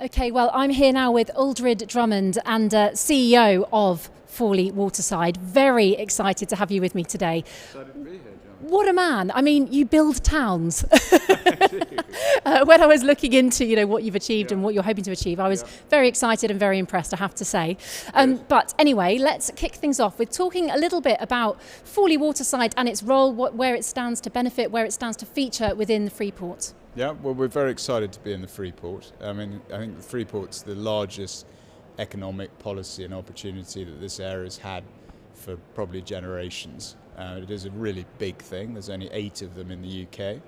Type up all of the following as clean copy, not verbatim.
Okay, well, I'm here now with Aldred Drummond and CEO of Fawley Waterside. Very excited to have you with me today. Excited to be here, John. What a man. I mean, you build towns. When I was looking into, what you've achieved and what you're hoping to achieve, I was very excited and very impressed, I have to say. But anyway, let's kick things off with talking a little bit about Fawley Waterside and its role, where it stands to benefit, where it stands to feature within the freeport. Yeah, well, we're very excited to be in the freeport. I think the freeport's the largest economic policy and opportunity that this area's had for probably generations. It is a really big thing. There's only 8 of them in the UK.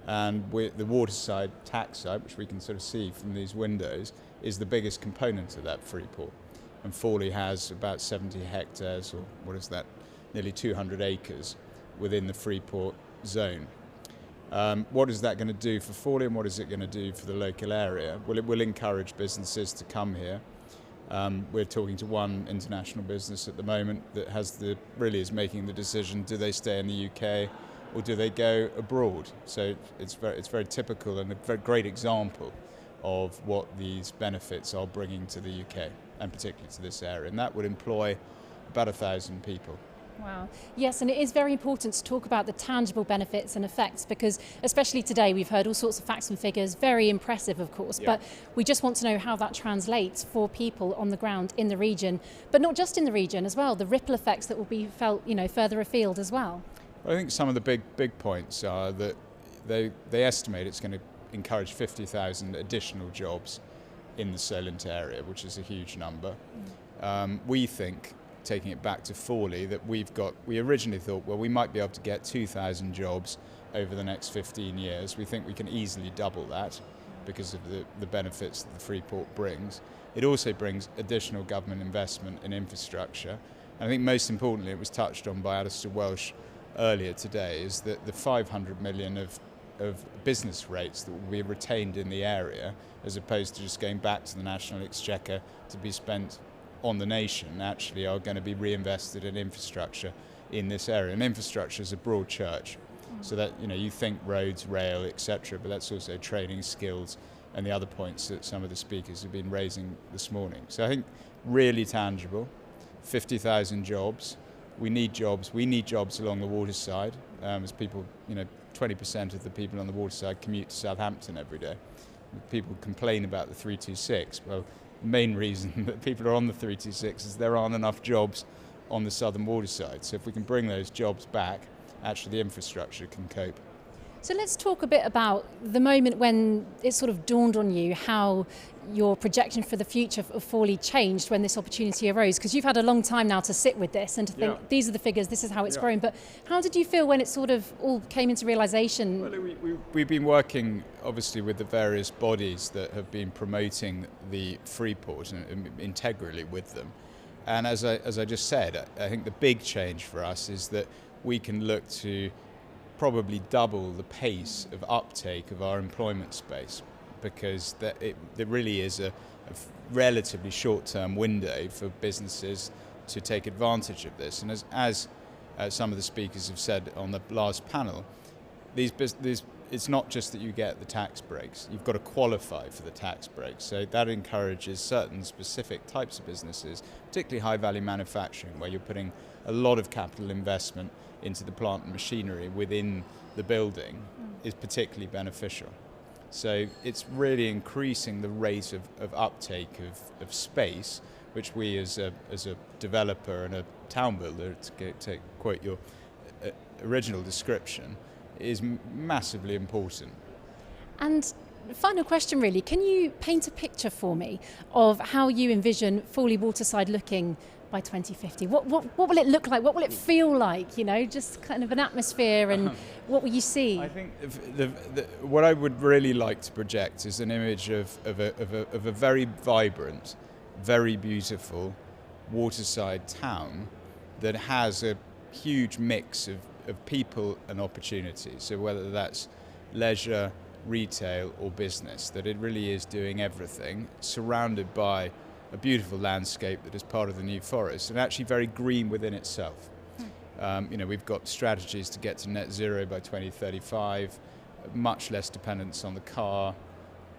And the waterside tax site, which we can sort of see from these windows, is the biggest component of that freeport. And Fawley has about 70 hectares, or what is that, nearly 200 acres within the freeport zone. What is that going to do for Fawley, and what is it going to do for the local area? Well, it will encourage businesses to come here. We're talking to one international business at the moment that really is making the decision: do they stay in the UK or do they go abroad? So it's very typical and a very great example of what these benefits are bringing to the UK, and particularly to this area. And that would employ about 1,000 people. Wow. Yes, and it is very important to talk about the tangible benefits and effects, because especially today we've heard all sorts of facts and figures, very impressive of course, but we just want to know how that translates for people on the ground in the region, but not just in the region as well, the ripple effects that will be felt, further afield as well. I think some of the big points are that they estimate it's going to encourage 50,000 additional jobs in the Solent area, which is a huge number. We think, taking it back to Fawley, that we originally thought, well, we might be able to get 2,000 jobs over the next 15 years. We think we can easily double that because of the benefits that the freeport brings. It also brings additional government investment in infrastructure. And I think most importantly, it was touched on by Alistair Welsh earlier today, is that the 500 million of business rates that will be retained in the area, as opposed to just going back to the National Exchequer to be spent on the nation, actually are going to be reinvested in infrastructure in this area. And infrastructure is a broad church, so that you think roads, rail, etc., but that's also training, skills, and the other points that some of the speakers have been raising this morning. So I think really tangible, 50,000 jobs. We need jobs along the waterside, as people, 20% of the people on the waterside commute to Southampton every day. People complain about the 326. Well, the main reason that people are on the 326 is there aren't enough jobs on the southern waterside. So if we can bring those jobs back, actually the infrastructure can cope. So let's talk a bit about the moment when it sort of dawned on you how your projection for the future of Fawley changed when this opportunity arose, because you've had a long time now to sit with this and to think, these are the figures, this is how it's grown. But how did you feel when it sort of all came into realisation? Well, we've been working obviously with the various bodies that have been promoting the freeport and integrally with them. And as I just said, I think the big change for us is that we can look to probably double the pace of uptake of our employment space, because there really is a relatively short-term window for businesses to take advantage of this. And as some of the speakers have said on the last panel, it's not just that you get the tax breaks, you've got to qualify for the tax breaks. So that encourages certain specific types of businesses, particularly high-value manufacturing, where you're putting a lot of capital investment into the plant and machinery within the building, is particularly beneficial. So it's really increasing the rate of uptake of space, which we as a developer and a town builder, to quote your original description, is massively important. And final question really, can you paint a picture for me of how you envision Fawley Waterside looking by 2050? What will it look like? What will it feel like? Just kind of an atmosphere, and what will you see? I think what I would really like to project is an image of a very vibrant, very beautiful waterside town that has a huge mix of people and opportunities. So whether that's leisure, retail or business, that it really is doing everything, surrounded by a beautiful landscape that is part of the New Forest and actually very green within itself. We've got strategies to get to net zero by 2035, much less dependence on the car,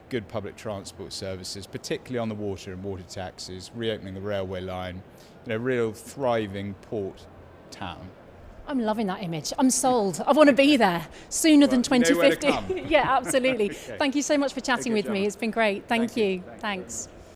good public transport services, particularly on the water and water taxis, reopening the railway line, real thriving port town. I'm loving that image. I'm sold. I want to be there sooner than 2050. You know where to come. Yeah, absolutely. Okay. Thank you so much for chatting with me. Gemma. It's been great. Thank you. Thanks. Thanks.